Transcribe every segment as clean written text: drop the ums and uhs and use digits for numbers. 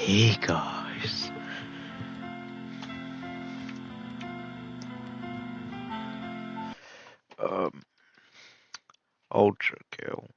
Hey guys. Um, Ultrakill.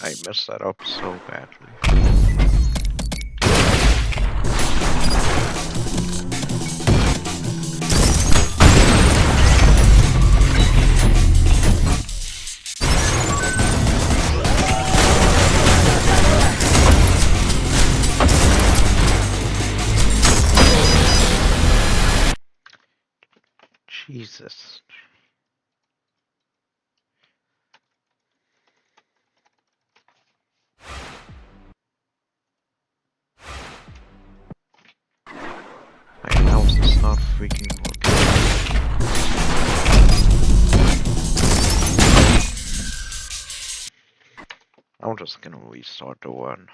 I messed that up so badly. Jesus. My mouse is not freaking working. I'm just gonna restart the one.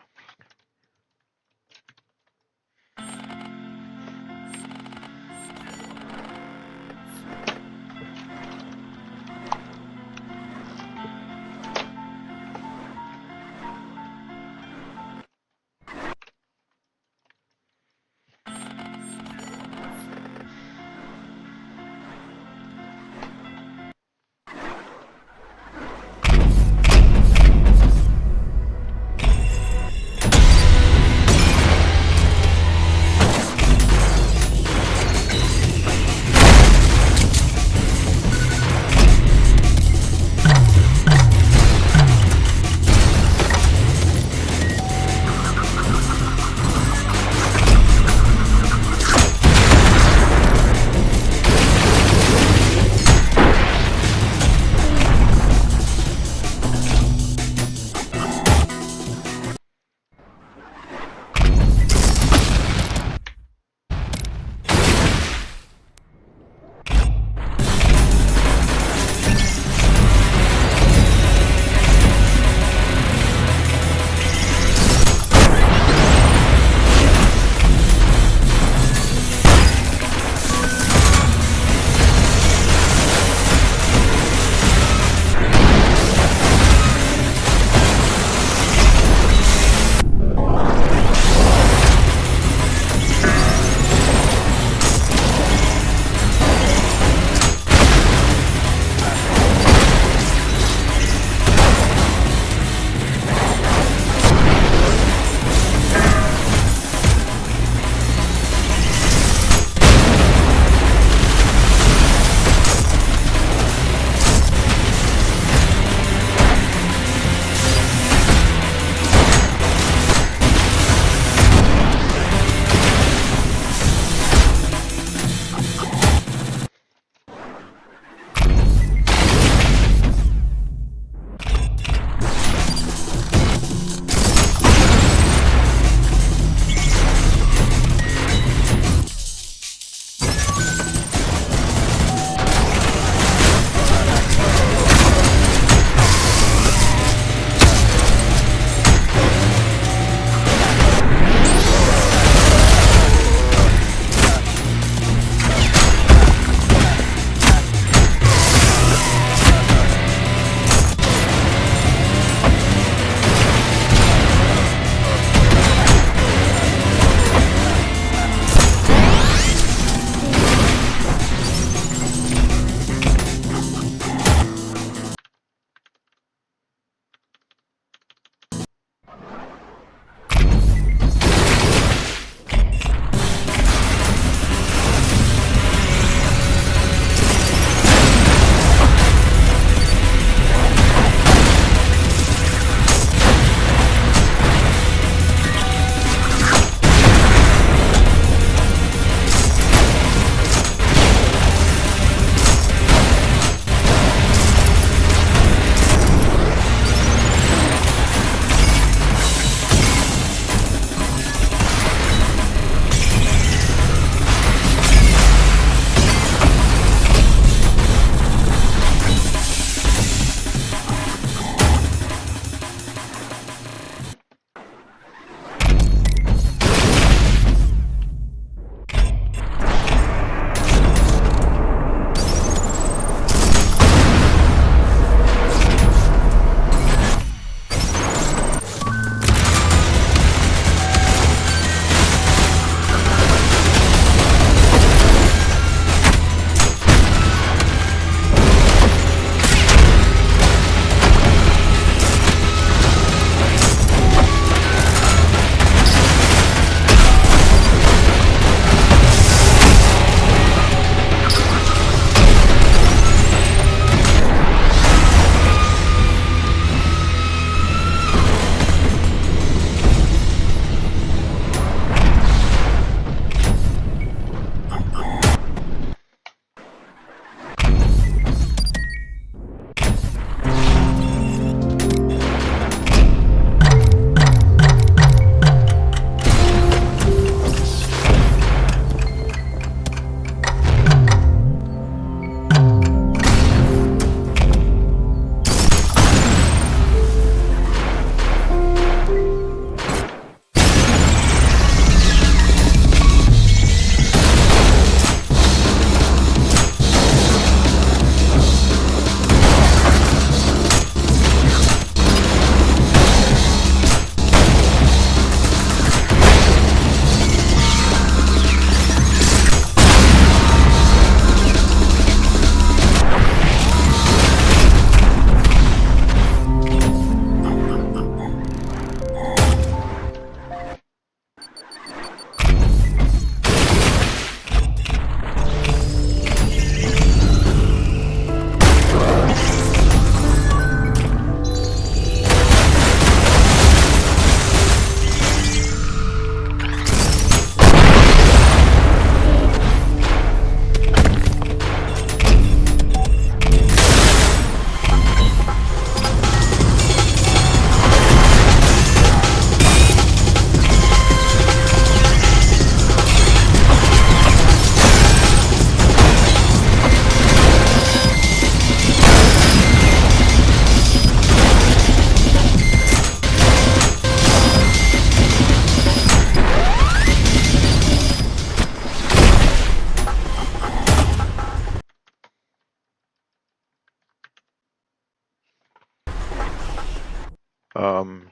Um,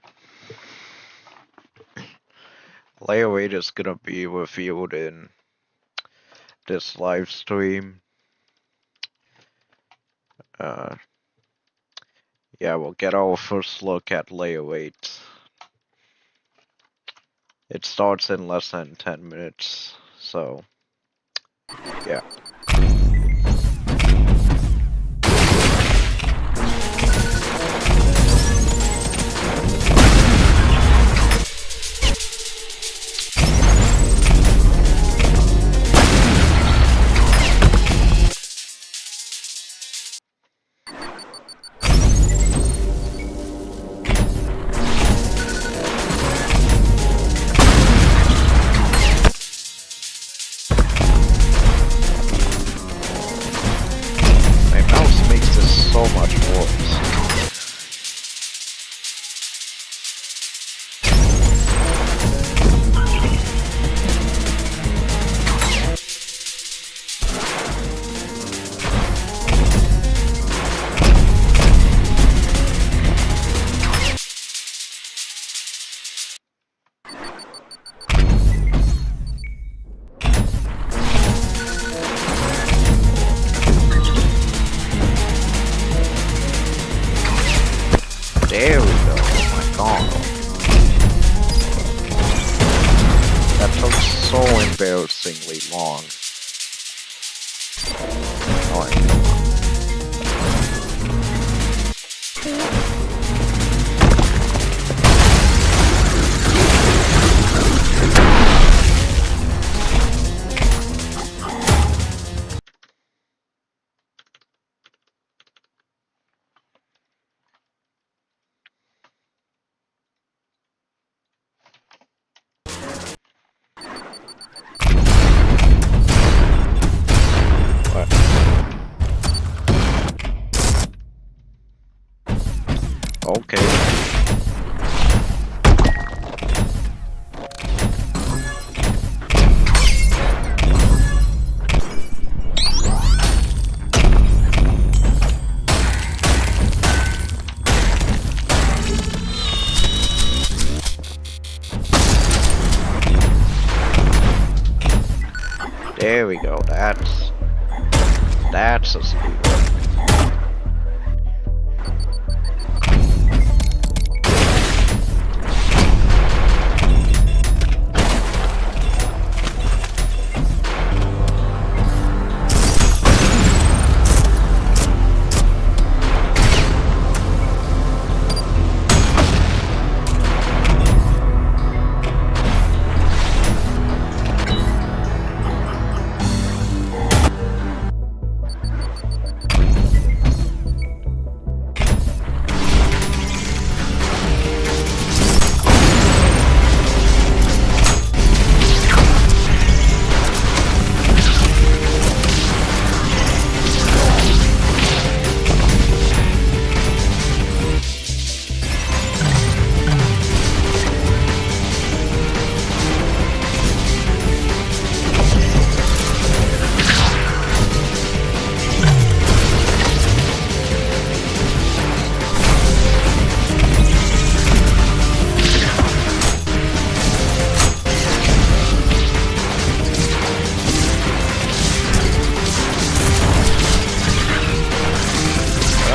layer 8 is gonna be revealed in this live stream. Yeah, we'll get our first look at layer 8. It starts in less than 10 minutes, so yeah. My mouse makes this so much worse. There we go. Oh my god. That took so embarrassingly long. Alright, come on. Okay. There we go. That's a speed one.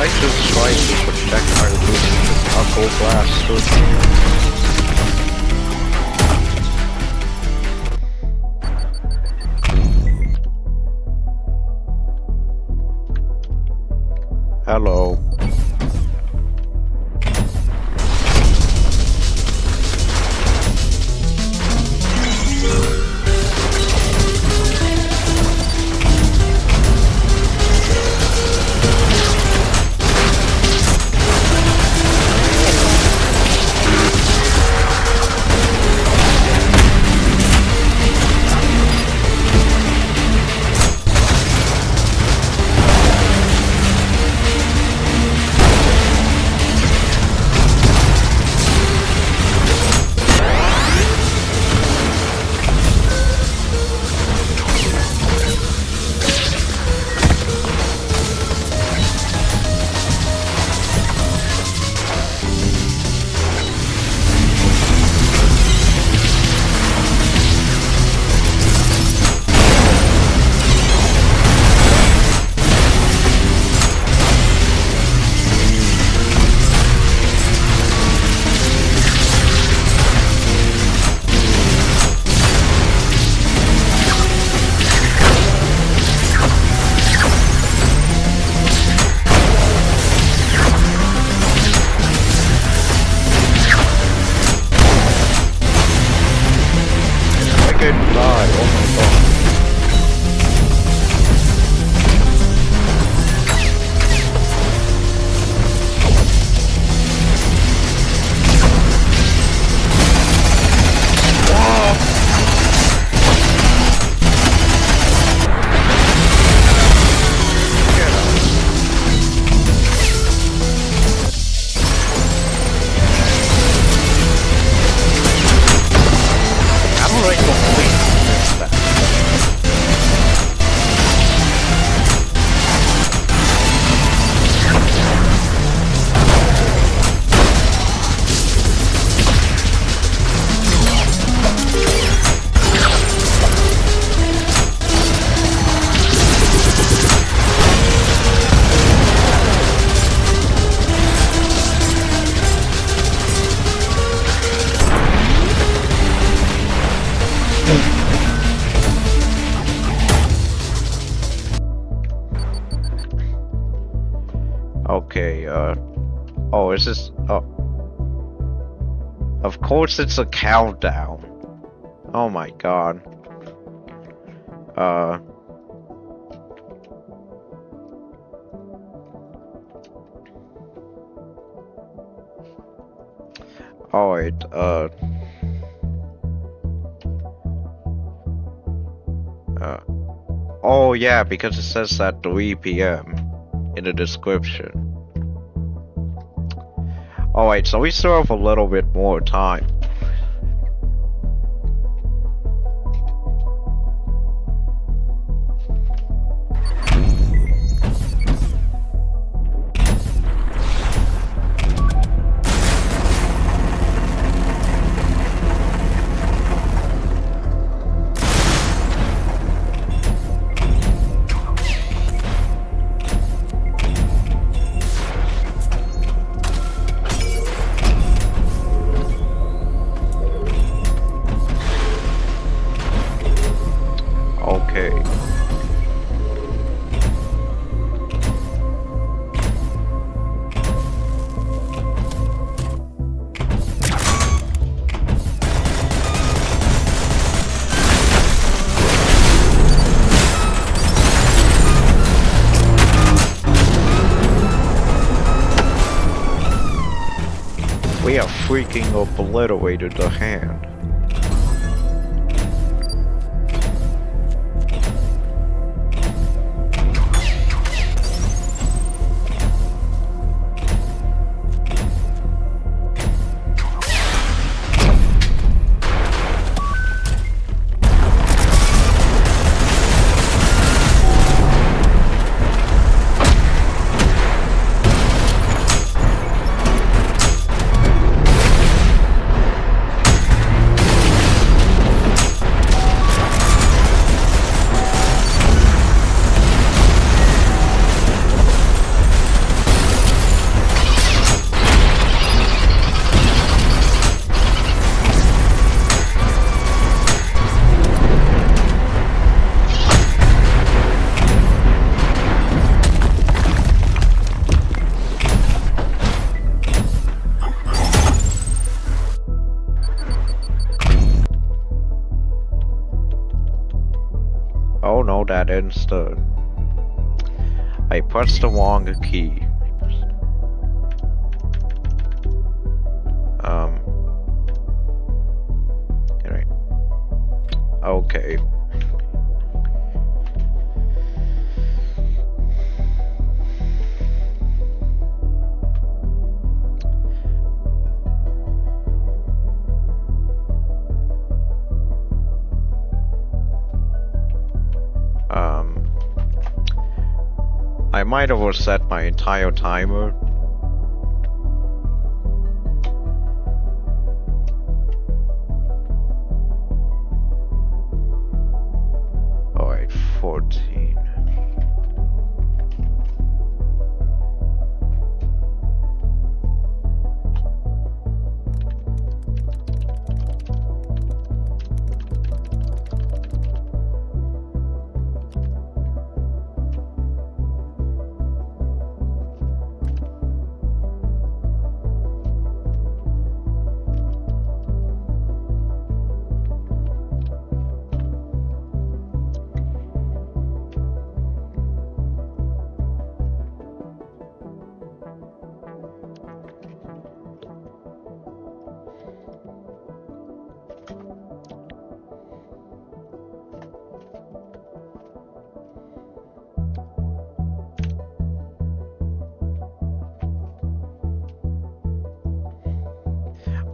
I just tried to protect my loot. I'll go blast through. Hello. Okay, oh, is this, oh. Of course it's a countdown. Oh my god. Alright, oh yeah, because it says at 3 p.m. in the description. Alright, so we still have a little bit more time. Okay. We have freaking obliterated the hand. Oh no, that instead. I pressed the wrong key. Alright. Okay. I might have reset my entire timer. Alright, 14.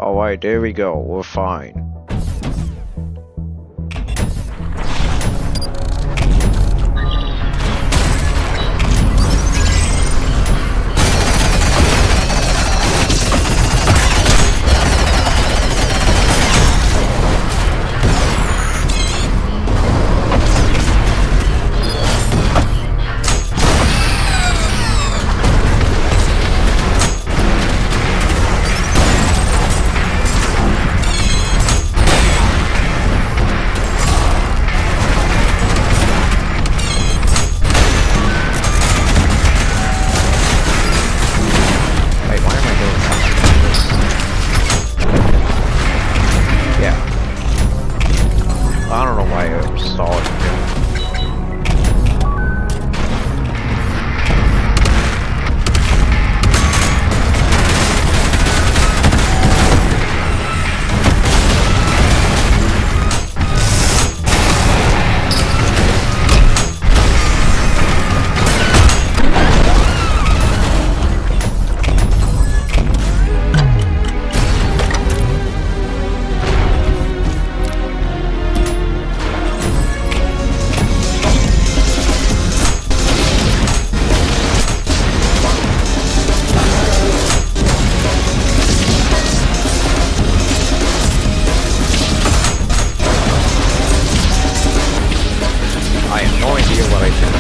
Alright, there we go, we're fine. I have no idea what I did.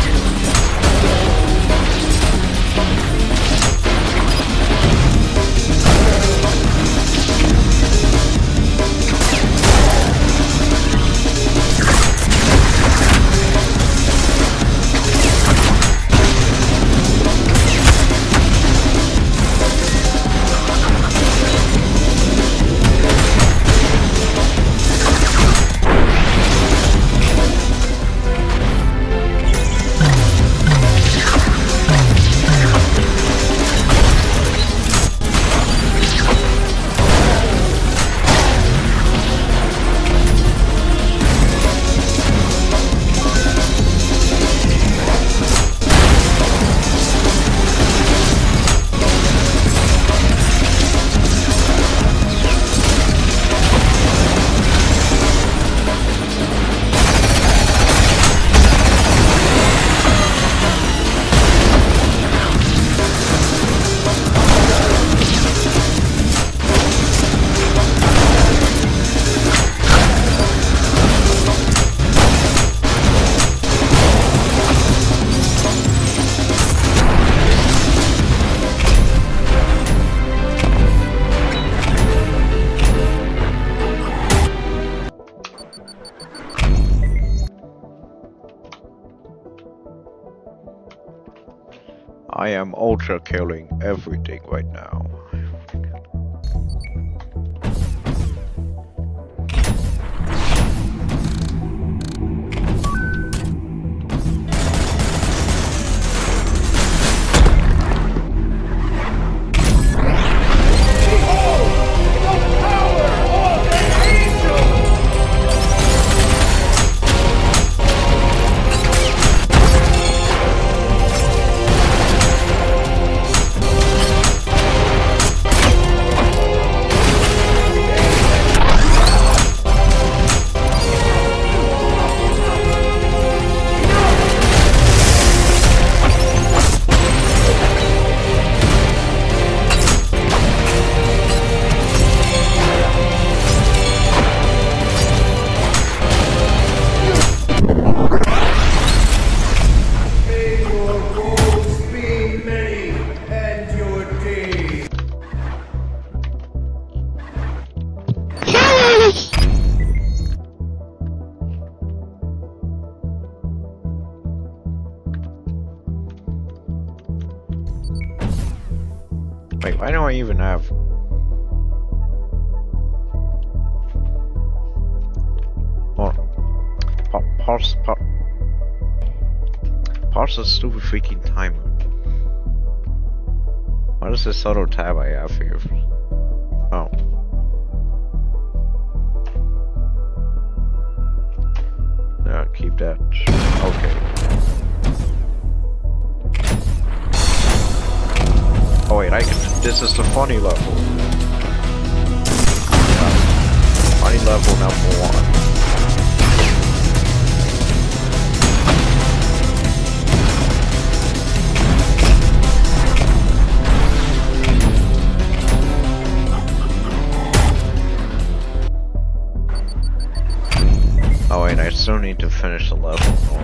I am ultra killing everything right now. Wait, why don't I even have... Oh. Pause the stupid freaking timer. What is this other tab I have here? Oh. Yeah, keep that. Okay. Oh wait, I can. This is the funny level. Funny level number 1. Oh wait, I still need to finish the level. Oh.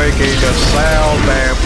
making a sound, man.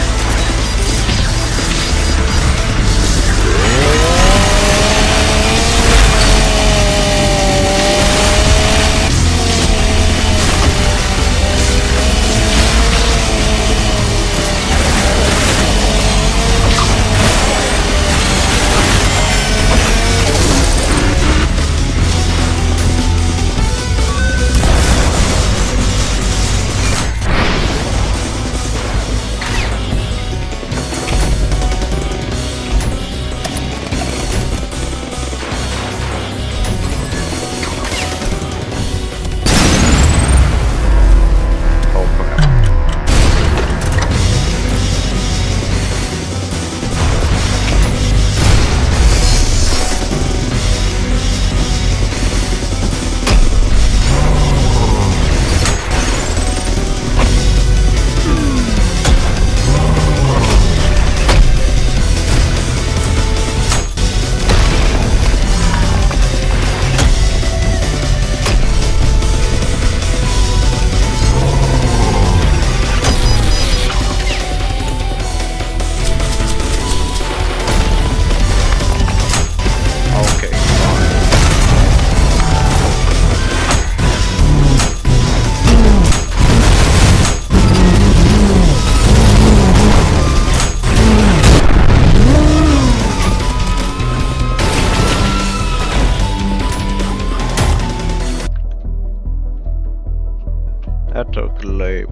That took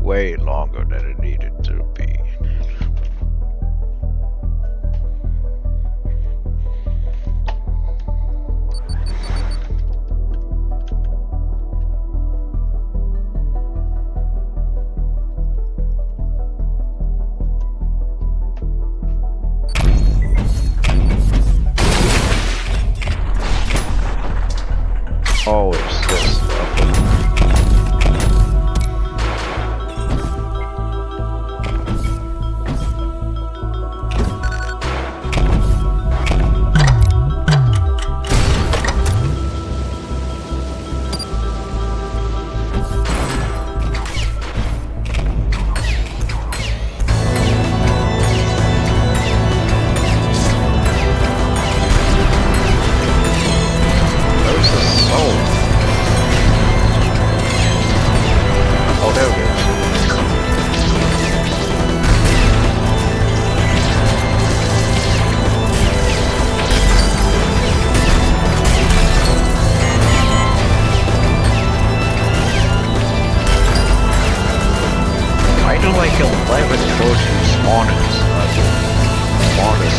way longer than it needed to be. Oh, it's this stuff. Like 11 closest spawners. Spawners.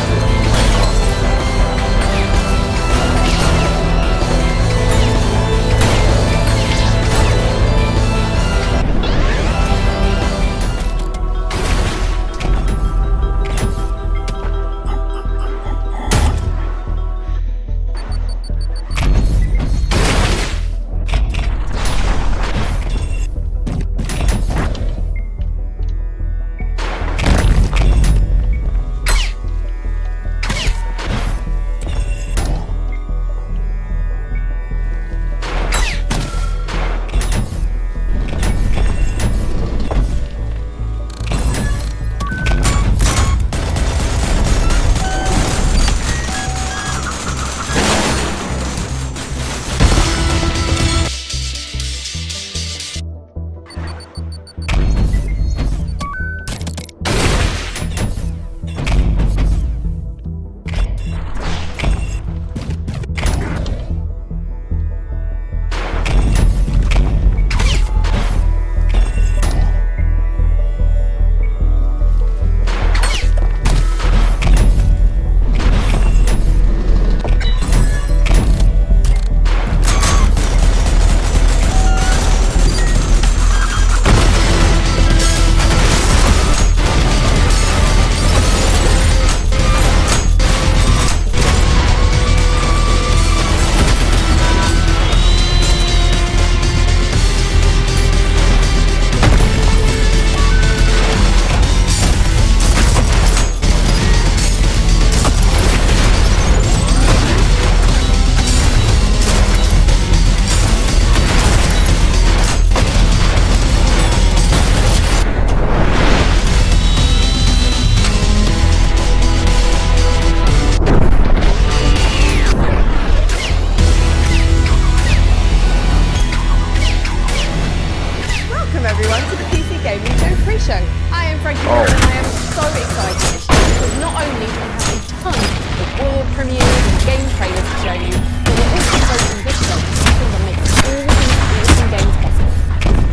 everyone to the PC Gaming Show pre-show. I am Frankie Moore and I am so excited this year because not only do we have a ton of world premieres and game trailers to show you, but we're also focusing this show on something that makes all these awesome games possible: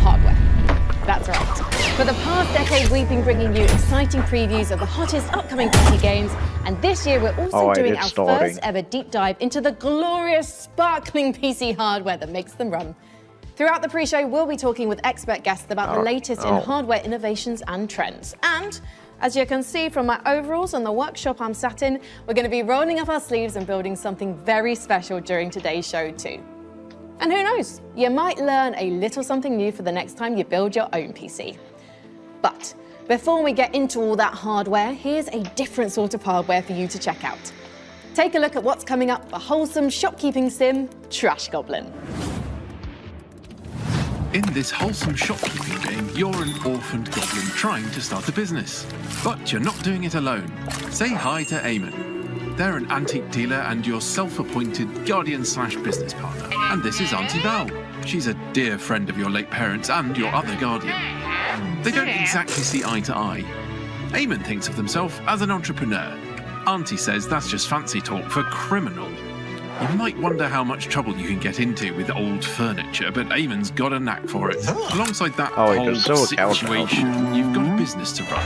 hardware. That's right. For the past decade, we've been bringing you exciting previews of the hottest upcoming PC games, and this year we're also doing our first ever deep dive into the glorious, sparkling PC hardware that makes them run. Throughout the pre-show, we'll be talking with expert guests about the latest in hardware innovations and trends. And as you can see from my overalls and the workshop I'm sat in, we're going to be rolling up our sleeves and building something very special during today's show too. And who knows, you might learn a little something new for the next time you build your own PC. But before we get into all that hardware, here's a different sort of hardware for you to check out. Take a look at what's coming up for wholesome shopkeeping sim, Trash Goblin. In this wholesome shopkeeping game, you're an orphaned goblin trying to start a business. But you're not doing it alone. Say hi to Eamon. They're an antique dealer and your self-appointed guardian/business partner. And this is Auntie Val. She's a dear friend of your late parents and your other guardian. They don't exactly see eye to eye. Eamon thinks of himself as an entrepreneur. Auntie says that's just fancy talk for criminal. You might wonder how much trouble you can get into with old furniture, but Eamon's got a knack for it. Alongside that whole situation, you've got a business to run,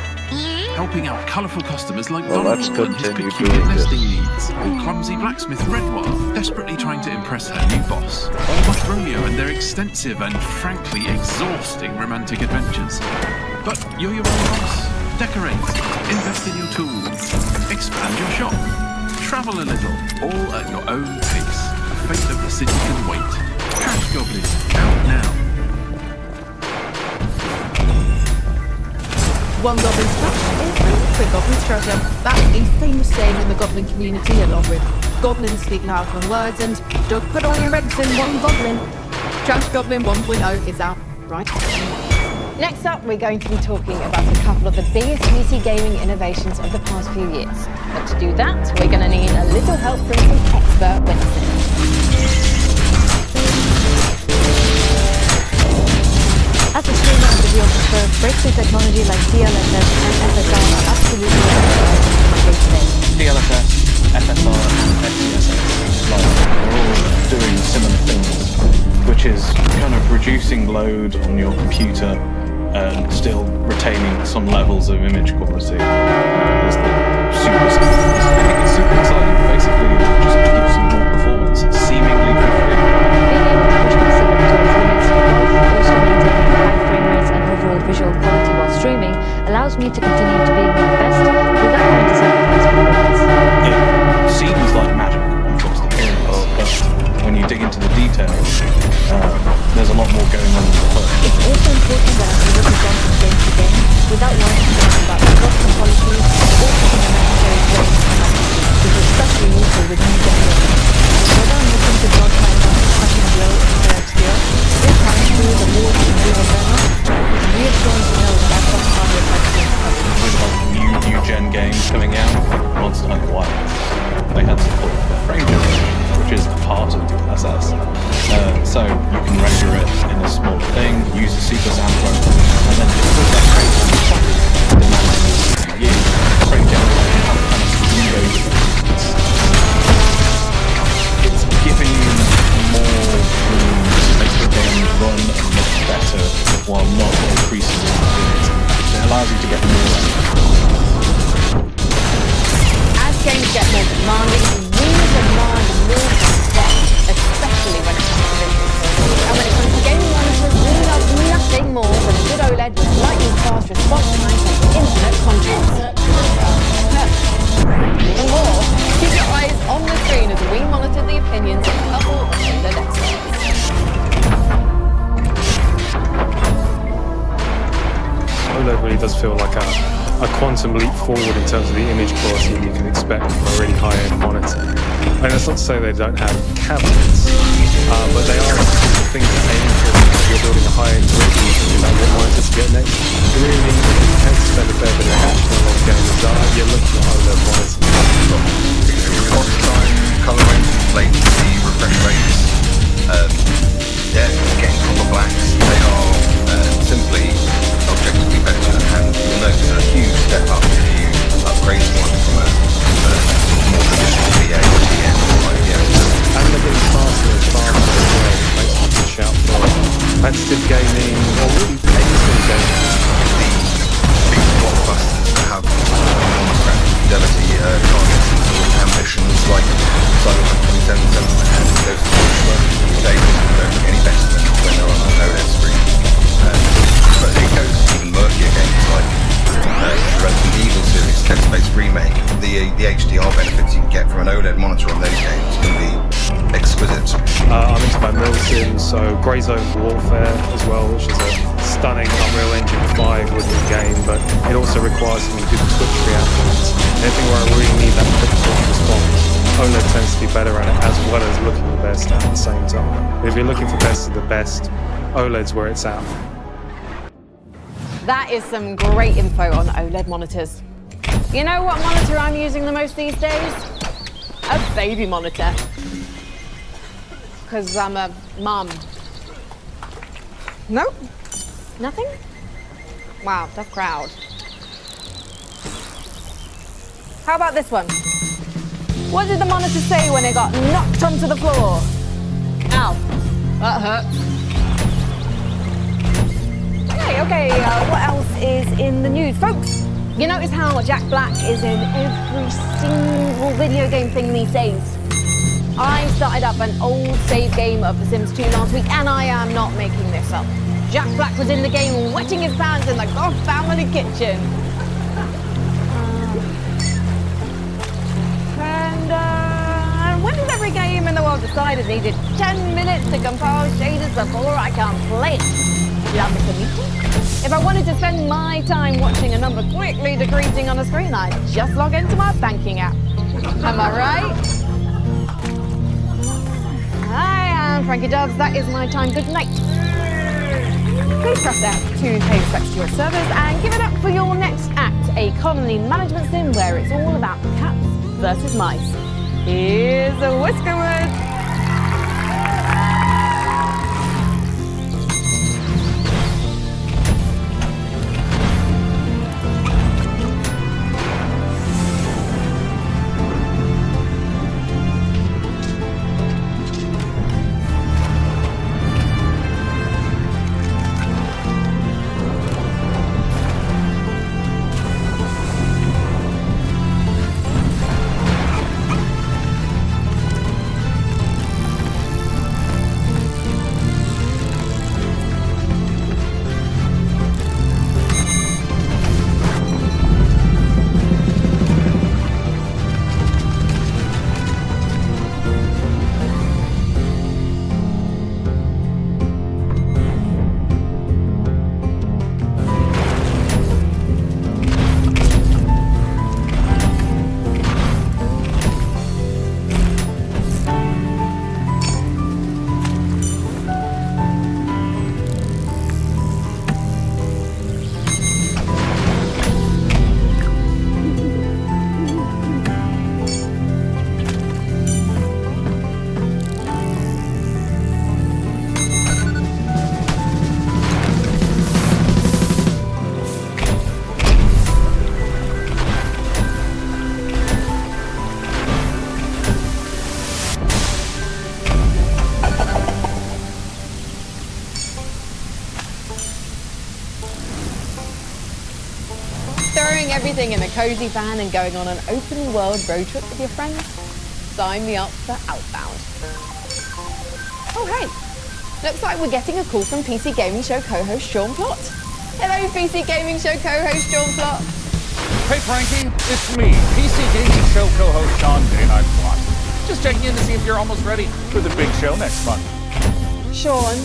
helping out colourful customers like Donald and his peculiar nesting needs, or clumsy blacksmith Redwire, desperately trying to impress her new boss, or like Romeo and their extensive and frankly exhausting romantic adventures. But you're your own boss. Decorate, invest in your tools, expand your shop, travel a little, all at your own pace. The fate of the city can wait. Trash Goblin, out now. One goblin's trash is another goblin's treasure. That's a famous saying in the goblin community, along with goblins speak louder than words and don't put all your eggs in one goblin. Trash Goblin 1.0 is out right. Next up, we're going to be talking about a couple of the biggest PC gaming innovations of the past few years. But to do that, we're going to need a little help from some expert witnesses. As a streamer and videographer, breakthrough technology like DLSS and FSR are absolutely essential to my day-to-day. DLSS, FSR and FTSS, like, they're all doing similar things, which is kind of reducing load on your computer and still retaining some levels of image quality. I think it's super exciting. Basically, it just gives you more performance, seemingly for free. Being able to push my setup to its limits while also maintaining high frame rates and overall visual quality while streaming allows me to continue to being my best without having to sacrifice performance. It seems like magic on first appearance, but when you dig into the details, there's a lot more going on with the phone. It's also important that I'm able to jump from game to game without worrying too much about the cost and quality or putting the necessary frames and accuracy, which is especially useful with new generations. Whether I'm looking to draw time down to crushing blow in the obscure, this time through the more than zero burner, it's reassuring to know that I've got hardware packages covered. With like new gen games coming out, like Monster Hunter Wilds, they had support for frame generation, which is a part of DLSS. So you can render it in a small thing, use a super sampler, and then just put that frame on the top, demanding you frame generation and kind of windows. It's giving you more room to make the game run and look better while not increasing the performance. It allows you to get more. As games get more demanding, we demand more depth, especially when it comes to visuals. And when it comes to gaming monitors, we love nothing more than a good OLED with lightning fast response times and infinite contrast. Even more, keep your eyes on the screen as we monitor the opinions of a couple of the next OLED really does feel like a quantum leap forward in terms of the image quality you can expect from a really high-end monitor. And that's not to say they don't have cabinets, but they are things to aim for. If you're building a high-end rig, you think about what monitor to get next. You really need to spend a fair bit of cash on a lot of gamers. You're looking at OLED monitors. Response time, colour range, latency, refresh rates, getting proper blacks. They are simply really anything going. Big blockbusters that have enormous graphic fidelity targets ambitions like Cyberpunk 2077 and Ghost of Tsushima, they don't look any better than when they're on an OLED screen. But it goes even murkier games like the Resident Evil series, Dead Space Remake. The HDR benefits you can get from an OLED monitor on those games can be exquisite. I'm into my milsim, so Grey Zone Warfare as well, which is a stunning Unreal Engine 5 looking game, but it also requires some good Twitch reactions. Anything where I really need that quick Twitch response, OLED tends to be better at it, as well as looking the best at the same time. If you're looking for best of the best, OLED's where it's at. That is some great info on OLED monitors. You know what monitor I'm using the most these days? A baby monitor. Because I'm a mum. Nope. Nothing? Wow, tough crowd. How about this one? What did the monitor say when it got knocked onto the floor? Ow. That hurt. Okay, what else is in the news? Folks, you notice how Jack Black is in every single video game thing these days? I started up an old save game of The Sims 2 last week, and I am not making this up. Jack Black was in the game wetting his pants in the Goff family kitchen. And when did every game in the world decide it needed 10 minutes to compile shaders before I can play it? Love it, meeting. If I wanted to spend my time watching a number quickly decreasing on a screen, I'd just log into my banking app. Am I right? I am Frankie Dubs. That is my time. Good night. Please press F to pay respects to your servers and give it up for your next act, a colony management sim where it's all about cats versus mice. Here's a Whiskerwood. Throwing everything in a cozy van and going on an open world road trip with your friends? Sign me up for Outbound. Oh hey, looks like we're getting a call from PC Gaming Show co-host Sean Plott. Hello PC Gaming Show co-host Sean Plott. Hey Frankie, it's me, PC Gaming Show co-host Sean Day-Night Plott. Just checking in to see if you're almost ready for the big show next month. Sean,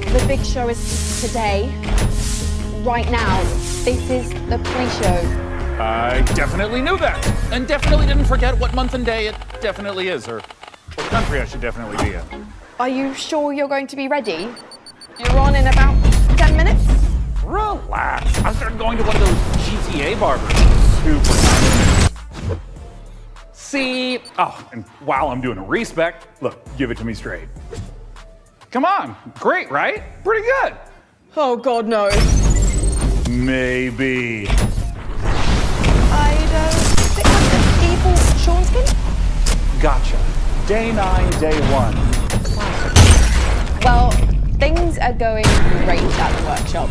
the big show is today, right now. This is the pre-show. I definitely knew that, and definitely didn't forget what month and day it definitely is, or what country I should definitely be in. Are you sure you're going to be ready? You're on in about 10 minutes? Relax. I started going to one of those GTA barbers. Super nice. See? Oh, and while I'm doing a respec, look, give it to me straight. Come on. Great, right? Pretty good. Oh God, no. Maybe. I'd stick with the default Sean skin. Gotcha. Day 9, day 1. Well, Things are going great at the workshop.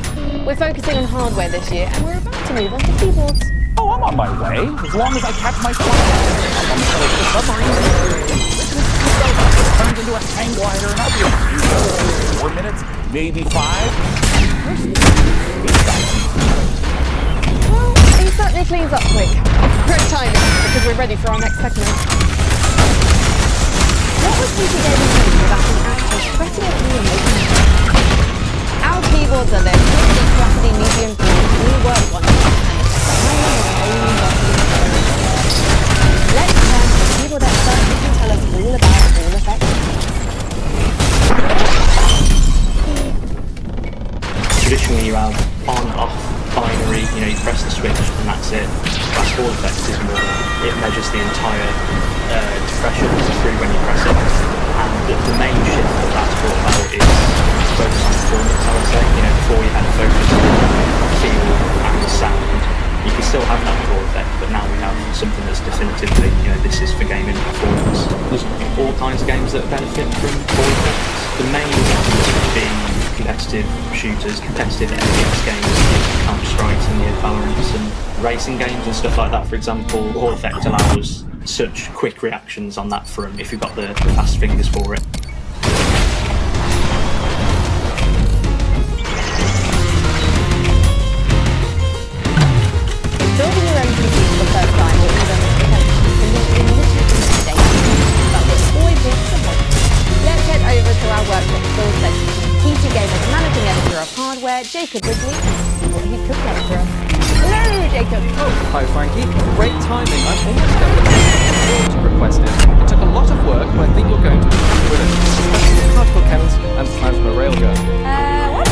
We're focusing on hardware this year, and we're about to move on to keyboards. Oh, I'm on my way. As long as I catch my flight. I'm on the submarine. Turns into a hang glider, and I'll be in 4 minutes, maybe 5. Well, he certainly cleans up quick. Great timing, because we're ready for our next segment. What would PC gaming be without an actual pressing a key and making it? Our keyboards are the really crappy medium keyboards we work on, and the design is only Let's turn to the keyboard expert who can tell us all about all effects. Traditionally you have on, off, binary, you press the switch and that's it. Fast Hall effects is more, it measures the entire depression through when you press it. And the main shift that that's brought about is focus on performance, I would say. Before you had a focus on feel and the sound. You can still have that Hall effect, but now we have something that's definitively, this is for gaming performance. There's all kinds of games that benefit from Hall effects. The main examples would be competitive shooters, competitive FPS games, Counter-Strikes and Valorants and racing games and stuff like that, for example. Hall effect allows such quick reactions on that front if you've got the fast fingers for it. Building your own PC for the first time will even potentially mistake, but we're always ready to help. Let's head over to our workshop build session. PC Gamer's managing editor of hardware, Jacob Ridley, and see what he could get for us. Hello, Jacob. Oh, hi Frankie. Great timing. I'm almost done with the build you requested. It took a lot of work, but I think you're going to be with it, especially with particle chemicals and plasma railgun. What?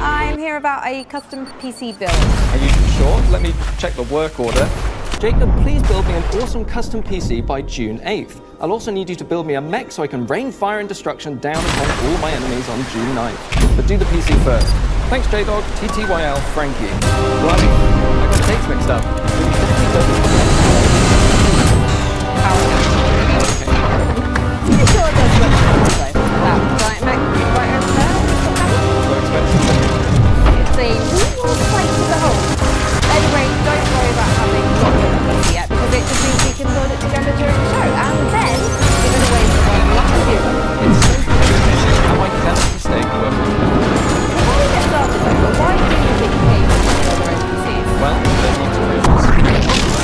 I'm here about a custom PC build. Are you sure? Let me check the work order. Jacob, please build me an awesome custom PC by June 8th. I'll also need you to build me a mech so I can rain fire and destruction down upon all my enemies on June 9th. But do the PC first. Thanks, JDog, TTYL, Frankie. Blimey, I got dates mixed up. You sure it does look like that giant mech right over there? So expensive. It's a real sight to behold. Anyway, don't worry about having got the PC yet, because it just means we can build it together during the show, and then give it away to one lucky viewer. It's so good how I cannot mistake working. Before we get started though, why do you think games should build their own PCs? Well, there are two reasons.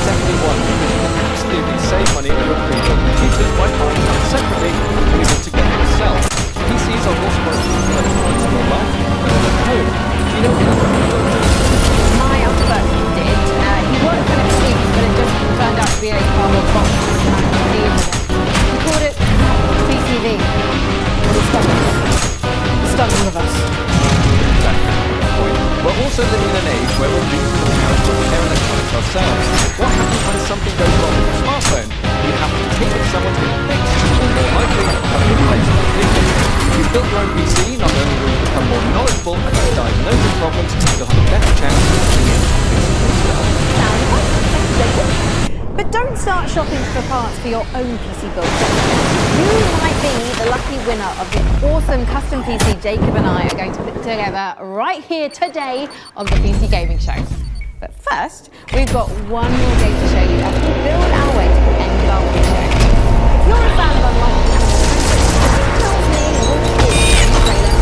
Definitely one, because you can absolutely save money on your pre-built computers by buying them separately and use them together yourself. PCs are also one of the electronics in your life, whether at home. Do you know anything about this? My uncle did. He worked on it for weeks, but it just turned out to be a cardboard box and he called it PCV. It stung all of us. Exactly. We're also living in an age where we're losing the power to repair electronics ourselves. What happens when something goes wrong with your smartphone? You have to take it to someone who can fix it, or more likely, have it replaced completely. If you've built your own PC, not only will you become more knowledgeable about diagnosing problems, you'll have a better chance of fixing it yourself. But don't start shopping for parts for your own PC build. You might be the lucky winner of the awesome custom PC Jacob and I are going to put together right here today on the PC Gaming Show. But first, we've got one more game to show you as we build our way to the end of our video. If you're a fan of unlocking animals, tells me you'll be in the trailer.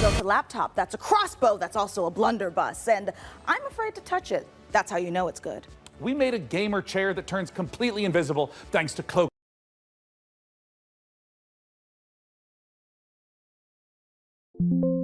built a laptop that's a crossbow that's also a blunderbuss, and I'm afraid to touch it. That's how you know it's good. We made a gamer chair that turns completely invisible thanks to cloak. You